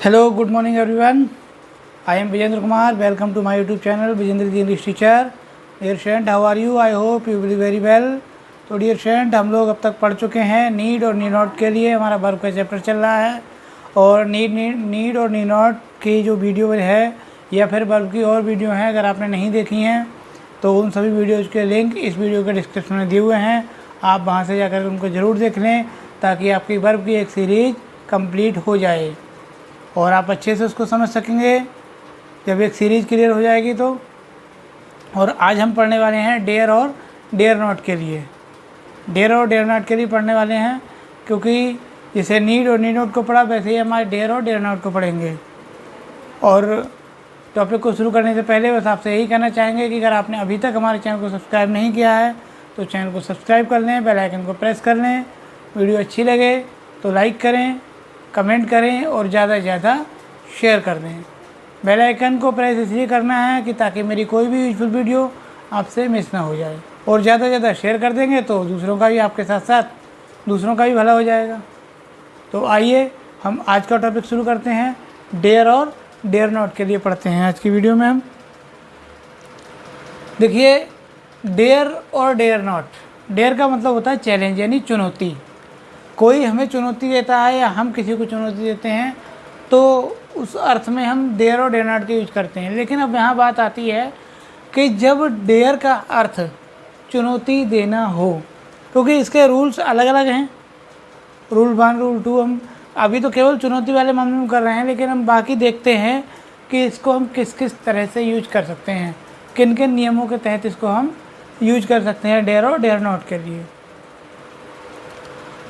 Hello, good morning everyone. I am Vijendra Kumar. Welcome to my YouTube channel Vijendra the English Teacher. Dear student, how are you? I hope you will be very well. तो dear student, हम लोग अब तक पढ़ चुके हैं need और नी not के लिए हमारा वर्ब का चैप्टर चल रहा है। और नीड और नी नॉट की जो वीडियो है या फिर वर्ब की और वीडियो हैं, अगर आपने नहीं देखी हैं तो उन सभी वीडियोज़ के लिंक इस वीडियो के डिस्क्रिप्शन में दिए हुए हैं। आप वहाँ से जाकर उनको ज़रूर देख लें ताकि आपकी वर्ब की एक सीरीज़ कंप्लीट हो जाए और आप अच्छे से उसको समझ सकेंगे जब एक सीरीज़ क्लियर हो जाएगी तो। और आज हम पढ़ने वाले हैं डेयर और डेयर नॉट के लिए। डेयर और डेयर नॉट के लिए पढ़ने वाले हैं क्योंकि जैसे नीड और नी नॉट को पढ़ा वैसे ही हमारे डेयर और डेयर नॉट को पढ़ेंगे। और टॉपिक को शुरू करने से पहले बस आपसे यही कहना चाहेंगे कि अगर आपने अभी तक हमारे चैनल को सब्सक्राइब नहीं किया है तो चैनल को सब्सक्राइब कर लें, बेल आइकन को प्रेस कर लें। वीडियो अच्छी लगे तो लाइक करें, कमेंट करें और ज़्यादा से ज़्यादा शेयर कर दें। बेल आइकन को प्रेस इसलिए करना है कि ताकि मेरी कोई भी यूजफुल वीडियो आपसे मिस ना हो जाए। और ज़्यादा से ज़्यादा शेयर कर देंगे तो दूसरों का भी, आपके साथ साथ दूसरों का भी भला हो जाएगा। तो आइए हम आज का टॉपिक शुरू करते हैं। डेयर और डेयर नॉट के लिए पढ़ते हैं आज की वीडियो में हम। देखिए, डेयर और डेयर नॉट, डेयर का मतलब होता है चैलेंज यानी चुनौती। कोई हमें चुनौती देता है या हम किसी को चुनौती देते हैं तो उस अर्थ में हम डेयर और डेयर नॉट का यूज करते हैं। लेकिन अब यहाँ बात आती है कि जब डेयर का अर्थ चुनौती देना हो, क्योंकि इसके रूल्स अलग अलग हैं। रूल 1, रूल 2 हम अभी तो केवल चुनौती वाले मामले में कर रहे हैं, लेकिन हम बाकी देखते हैं कि इसको हम किस किस तरह से यूज कर सकते हैं, किन किन नियमों के तहत इसको हम यूज कर सकते हैं डेयर और डेयर नॉट के लिए।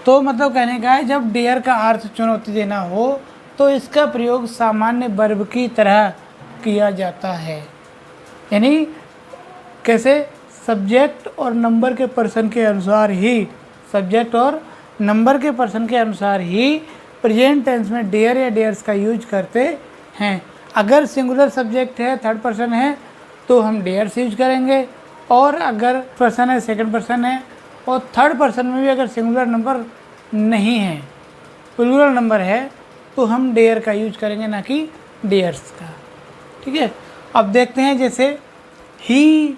तो मतलब कहने का है, जब डेयर का अर्थ चुनौती देना हो तो इसका प्रयोग सामान्य वर्ब की तरह किया जाता है। यानी कैसे? सब्जेक्ट और नंबर के पर्सन के अनुसार ही, सब्जेक्ट और नंबर के पर्सन के अनुसार ही प्रेजेंट टेंस में डेयर या डेयर्स का यूज करते हैं। अगर सिंगुलर सब्जेक्ट है, थर्ड पर्सन है, तो हम डेयर्स यूज करेंगे। और अगर पर्सन है, सेकंड पर्सन है, और थर्ड पर्सन में भी अगर सिंगुलर नंबर नहीं है, प्लूरल नंबर है, तो हम डेयर का यूज करेंगे, ना कि डेयर्स का। ठीक है, अब देखते हैं। जैसे ही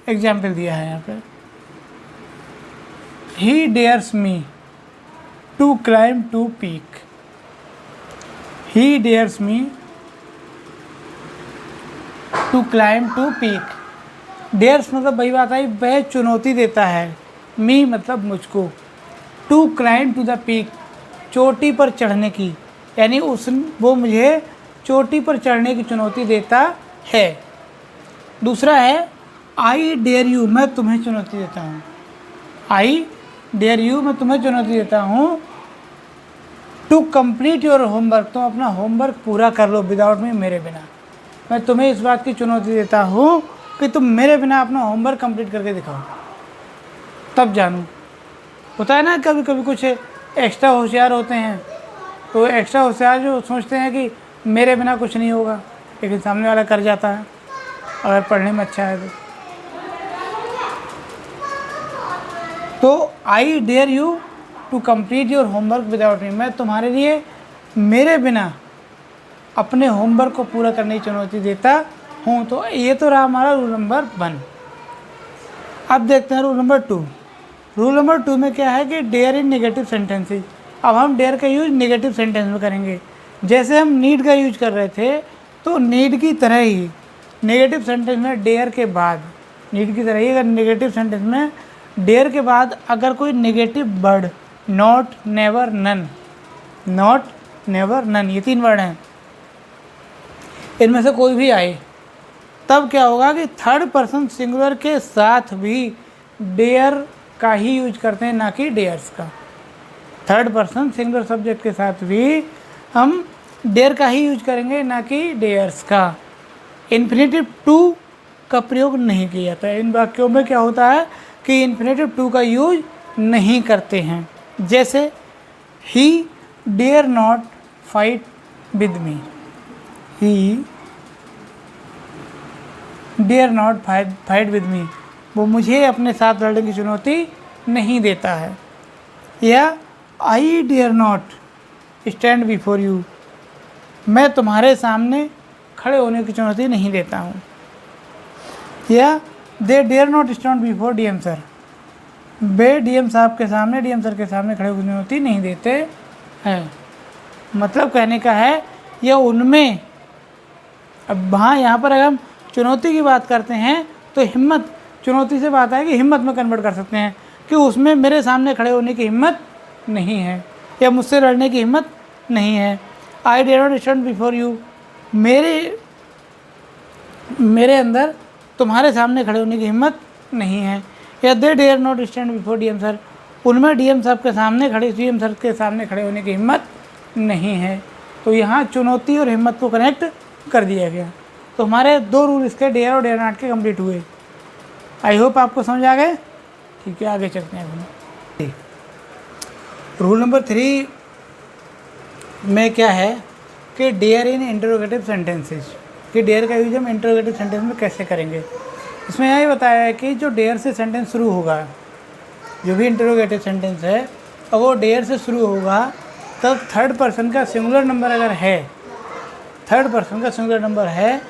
एग्जाम्पल दिया है यहाँ पे, he dares me to climb to peak. He dares me to climb to peak. Dares मतलब वही बात आई, वह चुनौती देता है। मी मतलब मुझको, to climb to the peak, चोटी पर चढ़ने की, यानी वो मुझे चोटी पर चढ़ने की चुनौती देता है। दूसरा है आई डेयर यू, मैं तुम्हें चुनौती देता हूँ। आई डेयर यू, मैं तुम्हें चुनौती देता हूँ। टू कंप्लीट योर होमवर्क, तुम अपना होमवर्क पूरा कर लो विदाउट मी, मेरे बिना। मैं तुम्हें इस बात की चुनौती देता हूँ कि तुम मेरे बिना अपना होमवर्क कंप्लीट करके दिखाओ, तब जानूँ। होता है ना कभी कभी कुछ एक्स्ट्रा होशियार होते हैं, तो एक्स्ट्रा होशियार जो सोचते हैं कि मेरे बिना कुछ नहीं होगा, लेकिन सामने वाला कर जाता है अगर पढ़ने में अच्छा है तो I dare you to complete your homework without me, मैं तुम्हारे लिए मेरे बिना अपने होमवर्क को पूरा करने की चुनौती देता हूँ। तो ये तो रहा हमारा रूल नंबर 1। अब देखते हैं रूल नंबर 2। रूल नंबर 2 में क्या है कि डेयर इन नेगेटिव सेंटेंसेज। अब हम डेयर का यूज नेगेटिव सेंटेंस में करेंगे। जैसे हम नीड का यूज कर रहे थे, तो नीड की तरह ही नेगेटिव सेंटेंस में डेयर के बाद, नीड की तरह ही अगर नेगेटिव सेंटेंस में डेयर के बाद अगर कोई negative word, not, never, none, not, never, none, ये 3 वर्ड हैं, इनमें से कोई भी आए, तब क्या होगा कि थर्ड पर्सन सिंगुलर के साथ भी डेयर का ही यूज करते हैं, ना कि डेयर्स का। थर्ड पर्सन सिंगुलर सब्जेक्ट के साथ भी हम डेयर का ही यूज करेंगे, ना कि डेयर्स का। इन्फिनेटिव टू का प्रयोग नहीं किया जाता है। इन वाक्यों में क्या होता है कि इन्फिनेटिव टू का यूज नहीं करते हैं। जैसे he dare not fight with me, he dare not fight with me, वो मुझे अपने साथ लड़ने की चुनौती नहीं देता है। या I dare not stand before you, मैं तुम्हारे सामने खड़े होने की चुनौती नहीं देता हूँ। या they dare not stand before DM sir, वे डीएम साहब के सामने, डीएम सर के सामने खड़े होने की चुनौती नहीं देते हैं। मतलब कहने का है यह उनमें, अब हाँ यहाँ पर अगर हम चुनौती की बात करते हैं तो हिम्मत, चुनौती से बात है कि हिम्मत में कन्वर्ट कर सकते हैं कि उसमें मेरे सामने खड़े होने की हिम्मत नहीं है या मुझसे लड़ने की हिम्मत नहीं है। I dare not stand before you, मेरे अंदर तुम्हारे सामने खड़े होने की हिम्मत नहीं है। या they dare not stand before DM sir, उनमें डीएम साहब के सामने खड़े, डीएम सर के सामने खड़े होने की हिम्मत नहीं है। तो यहाँ चुनौती और हिम्मत को कनेक्ट कर दिया गया। तो हमारे 2 रूल इसके डेयर और डेयर नॉट के कंप्लीट हुए। आई होप आपको समझ आ गए। ठीक है, आगे चलते हैं अपने। रूल नंबर 3 में क्या है कि डेयर इन इंटरोगेटिव सेंटेंसेज, कि डेयर का यूज हम इंटरोगेटिव सेंटेंस में कैसे करेंगे। इसमें यही बताया है कि जो डेयर से सेंटेंस शुरू होगा, जो भी इंटरोगेटिव सेंटेंस है और वो डेयर से शुरू होगा, तब थर्ड पर्सन का सिंगुलर नंबर अगर है, थर्ड पर्सन का सिंगुलर नंबर है,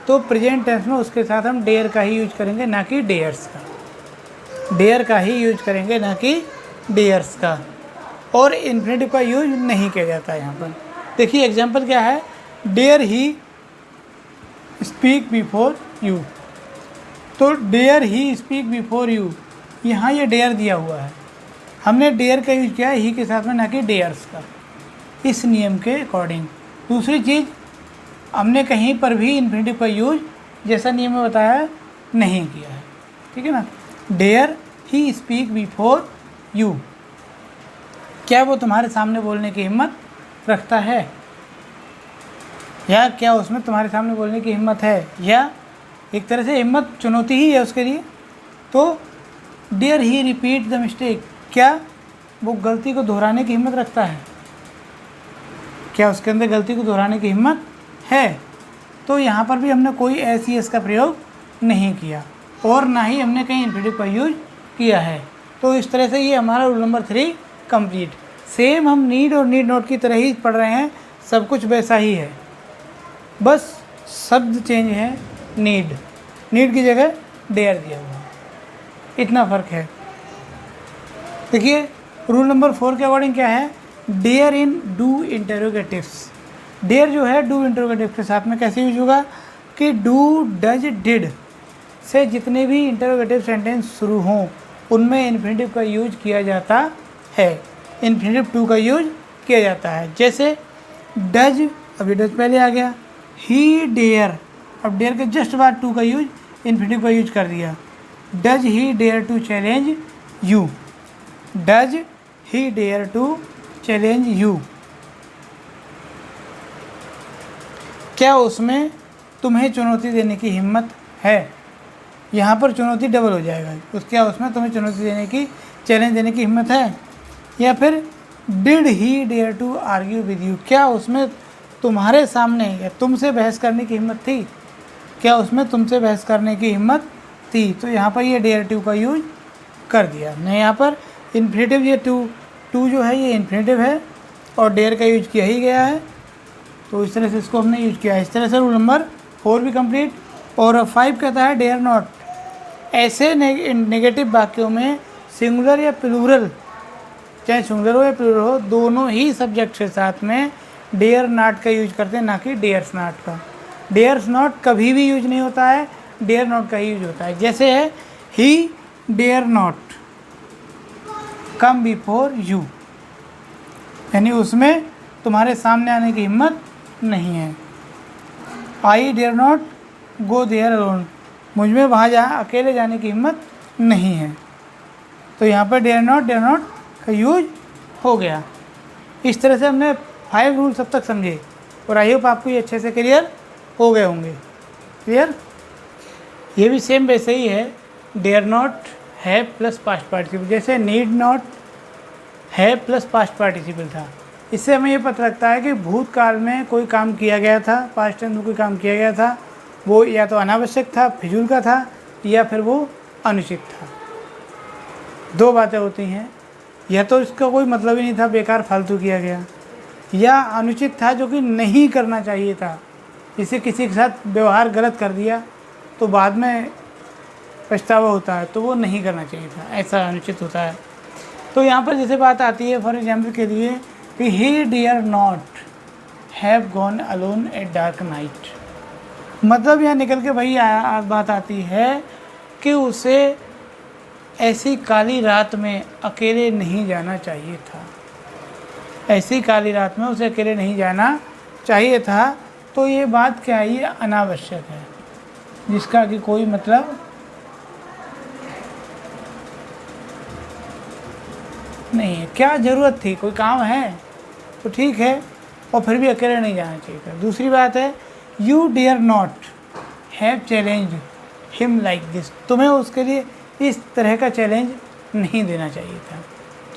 तो प्रेजेंट टेंस में उसके साथ हम डेयर का ही यूज करेंगे, ना कि डेयर्स का। डेयर का ही यूज करेंगे, ना कि डेयर्स का। और इन्फिनेटिव का यूज नहीं किया जाता है यहाँ पर। देखिए एग्जाम्पल क्या है, dare he speak before you, तो dare he speak before you, यहाँ ये डेयर दिया हुआ है, हमने डेयर का यूज किया है ही के साथ में, ना कि डेयर्स का, इस नियम के अकॉर्डिंग। दूसरी चीज़, हमने कहीं पर भी इन्फिनेटिव का यूज जैसा नियम में बताया नहीं किया है, ठीक है ना। Dare he speak before you, क्या वो तुम्हारे सामने बोलने की हिम्मत रखता है, या क्या उसमें तुम्हारे सामने बोलने की हिम्मत है, या एक तरह से हिम्मत चुनौती ही है उसके लिए। तो dare he repeat the mistake, क्या वो गलती को दोहराने की हिम्मत रखता है, क्या उसके अंदर गलती को दोहराने की हिम्मत है। तो यहाँ पर भी हमने कोई एस का प्रयोग नहीं किया और ना ही हमने कहीं इन्फिनेटिव का यूज किया है। तो इस तरह से ये हमारा रूल नंबर 3 कंप्लीट। सेम हम नीड और नीड नॉट की तरह ही पढ़ रहे हैं, सब कुछ वैसा ही है, बस शब्द चेंज है। नीड की जगह डेयर दिया हुआ है, इतना फ़र्क है। देखिए रूल नंबर 4 के अकॉर्डिंग क्या है, डेयर इन डू इंटरोगेटिव्स। डेयर जो है डू इंटरोगेटिव के साथ में कैसे यूज होगा कि डू, डज, डिड से जितने भी इंटरोगेटिव सेंटेंस शुरू हों उनमें इन्फिनेटिव का यूज किया जाता है, इन्फिनेटिव टू का यूज किया जाता है। जैसे डज, अभी डज पहले आ गया, ही डेयर, अब डेयर के जस्ट बाद टू का यूज, इन्फिनेटिव का यूज कर दिया। Does he dare to challenge you, does he dare to challenge you, क्या उसमें तुम्हें चुनौती देने की हिम्मत है। यहाँ पर चुनौती डबल हो जाएगा, उस क्या उसमें तुम्हें चुनौती देने की, चैलेंज देने की हिम्मत है। या फिर did he dare to argue with you, क्या उसमें तुम्हारे सामने या तुमसे बहस करने की हिम्मत थी, क्या उसमें तुमसे बहस करने की हिम्मत थी। तो यहाँ पर ये डेयर टू का यूज कर दिया। नहीं, यहाँ पर इन्फिनेटिव, ये टू जो है ये इन्फिनेटिव है और डेयर का यूज किया ही गया है, तो इस तरह से इसको हमने यूज किया है। इस तरह से रूल नंबर 4 भी कंप्लीट। और 5 कहता है डेयर नॉट, ऐसे नेगेटिव वाक्यों में सिंगुलर या प्लूरल, चाहे सिंगुलर हो या प्लूरल हो, दोनों ही सब्जेक्ट के साथ में डेयर नॉट का यूज करते हैं, ना कि डेयर्स नॉट का। डेयर्स नॉट कभी भी यूज नहीं होता है, डेयर नॉट का ही यूज होता है। जैसे है he dare not come before you, यानी उसमें तुम्हारे सामने आने की हिम्मत नहीं है। I dare not go there alone, मुझ में वहाँ अकेले जाने की हिम्मत नहीं है। तो यहाँ पर डेयर नॉट का यूज हो गया। इस तरह से हमने 5 रूल्स अब तक समझे और आई होप आपको ये अच्छे से क्लियर हो गए होंगे। क्लियर, ये भी सेम वैसे ही है, डेयर नॉट है प्लस पास्ट पार्टिसिपल, जैसे नीड नॉट है प्लस पास्ट पार्टिसिपल था। इससे हमें ये पता लगता है कि भूतकाल में कोई काम किया गया था, पास्ट टेंस में कोई काम किया गया था, वो या तो अनावश्यक था, फिजूल का था, या फिर वो अनुचित था। 2 बातें होती हैं, या तो इसका कोई मतलब ही नहीं था, बेकार फालतू किया गया, या अनुचित था जो कि नहीं करना चाहिए था। जैसे किसी के साथ व्यवहार गलत कर दिया तो बाद में पछतावा होता है, तो वो नहीं करना चाहिए था, ऐसा अनुचित होता है। तो यहाँ पर जैसे बात आती है फॉर एग्जाम्पल के लिए कि he dare not have gone alone at dark night, मतलब यहाँ निकल के वही बात आती है कि उसे ऐसी काली रात में अकेले नहीं जाना चाहिए था, ऐसी काली रात में उसे अकेले नहीं जाना चाहिए था। तो ये बात क्या है, ये अनावश्यक है, जिसका कि कोई मतलब नहीं है। क्या ज़रूरत थी, कोई काम है तो ठीक है, और फिर भी अकेले नहीं जाना चाहिए था। दूसरी बात है you dare not have challenge him like this, तुम्हें उसके लिए इस तरह का चैलेंज नहीं देना चाहिए था,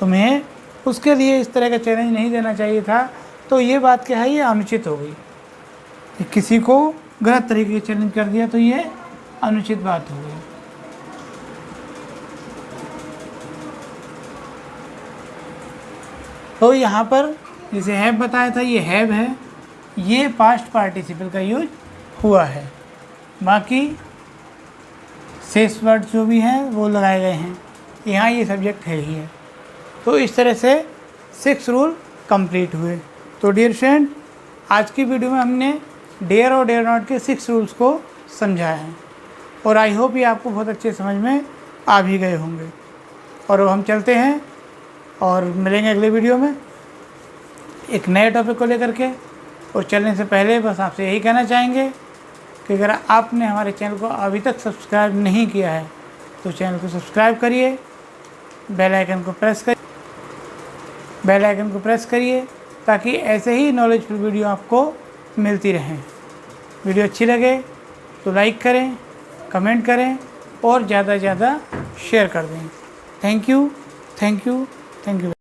तुम्हें उसके लिए इस तरह का चैलेंज नहीं देना चाहिए था। तो ये बात क्या है, ये अनुचित हो गई, किसी को गलत तरीके से चैलेंज कर दिया तो ये अनुचित बात हो गई। तो यहाँ पर जैसे हैव बताया था, ये हैव है, ये पास्ट पार्टिसिपल का यूज हुआ है, बाकी शेष वर्ड जो भी हैं वो लगाए गए हैं, यहाँ ये सब्जेक्ट है ही है। तो इस तरह से 6 रूल कंप्लीट हुए। तो डियर फ्रेंड, आज की वीडियो में हमने डेयर और डेयर नॉट के 6 रूल्स को समझाया है, और आई होप ये आपको बहुत अच्छे समझ में आ भी गए होंगे। और अब हम चलते हैं और मिलेंगे अगले वीडियो में एक नए टॉपिक को लेकर के। और चलने से पहले बस आपसे यही कहना चाहेंगे कि अगर आपने हमारे चैनल को अभी तक सब्सक्राइब नहीं किया है तो चैनल को सब्सक्राइब करिए, बेल आइकन को प्रेस करिए ताकि ऐसे ही नॉलेजफुल वीडियो आपको मिलती रहें। वीडियो अच्छी लगे तो लाइक करें, कमेंट करें और ज़्यादा से ज़्यादा शेयर कर दें। Thank you.